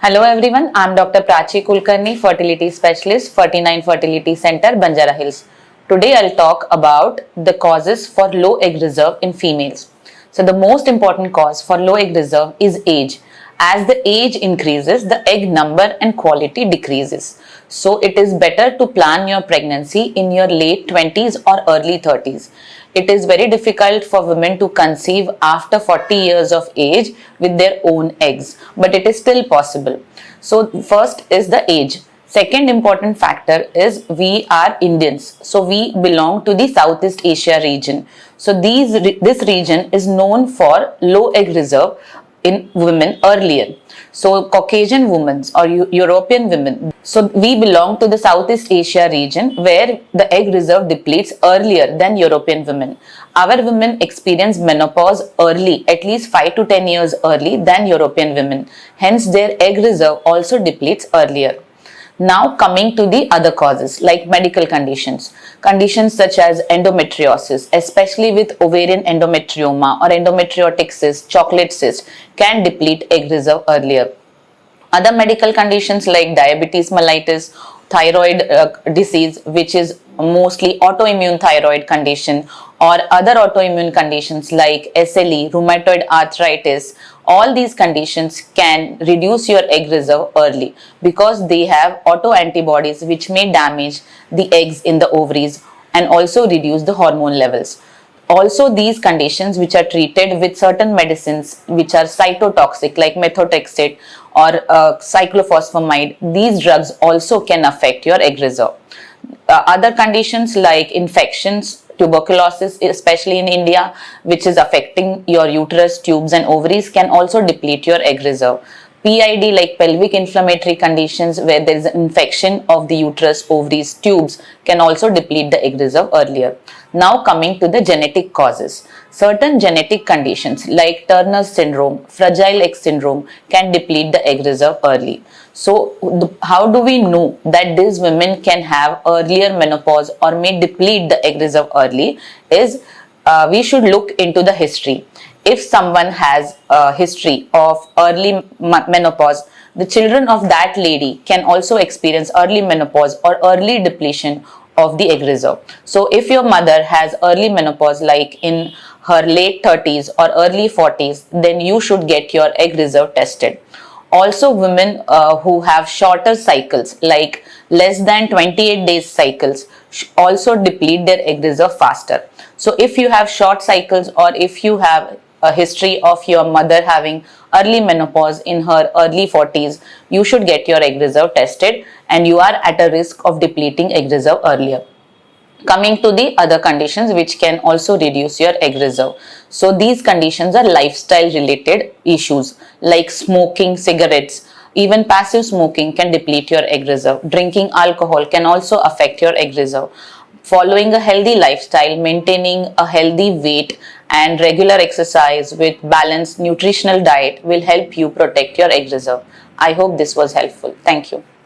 Hello everyone, I'm Dr. Prachi Kulkarni, fertility specialist, 49 Fertility Center, Banjara Hills. Today I'll talk about the causes for low egg reserve in females. So the most important cause for low egg reserve is age. As the age increases, the egg number and quality decreases. So it is better to plan your pregnancy in your late 20s or early 30s. It is very difficult for women to conceive after 40 years of age with their own eggs, but it is still possible. So first is the age. Second important factor is we are Indians. So we belong to the Southeast Asia region. So this region is known for low egg reserve in women earlier. So Caucasian women or European women. So we belong to the Southeast Asia region where the egg reserve depletes earlier than European women. Our women experience menopause early, at least 5 to 10 years early than European women. Hence their egg reserve also depletes earlier. Now coming to the other causes like medical conditions. Conditions such as endometriosis, especially with ovarian endometrioma or endometriotic cyst, chocolate cyst, can deplete egg reserve earlier. Other medical conditions like diabetes mellitus, thyroid disease, which is mostly autoimmune thyroid condition, or other autoimmune conditions like SLE, rheumatoid arthritis, all these conditions can reduce your egg reserve early because they have autoantibodies which may damage the eggs in the ovaries and also reduce the hormone levels. Also, these conditions which are treated with certain medicines which are cytotoxic like methotrexate or cyclophosphamide, these drugs also can affect your egg reserve. Other conditions like infections, tuberculosis, especially in India, which is affecting your uterus, tubes and ovaries, can also deplete your egg reserve. PID like pelvic inflammatory conditions where there is an infection of the uterus, ovaries, tubes can also deplete the egg reserve earlier. Now coming to the genetic causes. Certain genetic conditions like Turner syndrome, fragile X syndrome can deplete the egg reserve early. So how do we know that these women can have earlier menopause or may deplete the egg reserve early is we should look into the history. If someone has a history of early menopause, the children of that lady can also experience early menopause or early depletion of the egg reserve. So if your mother has early menopause like in her late 30s or early 40s, then you should get your egg reserve tested. Also, women who have shorter cycles like less than 28 days cycles also deplete their egg reserve faster. So if you have short cycles or if you have a history of your mother having early menopause in her early 40s, you should get your egg reserve tested and you are at a risk of depleting egg reserve earlier. Coming to the other conditions which can also reduce your egg reserve. So these conditions are lifestyle related issues like smoking cigarettes. Even passive smoking can deplete your egg reserve. Drinking alcohol can also affect your egg reserve. Following a healthy lifestyle, maintaining a healthy weight and regular exercise with balanced nutritional diet will help you protect your egg reserve. I hope this was helpful. Thank you.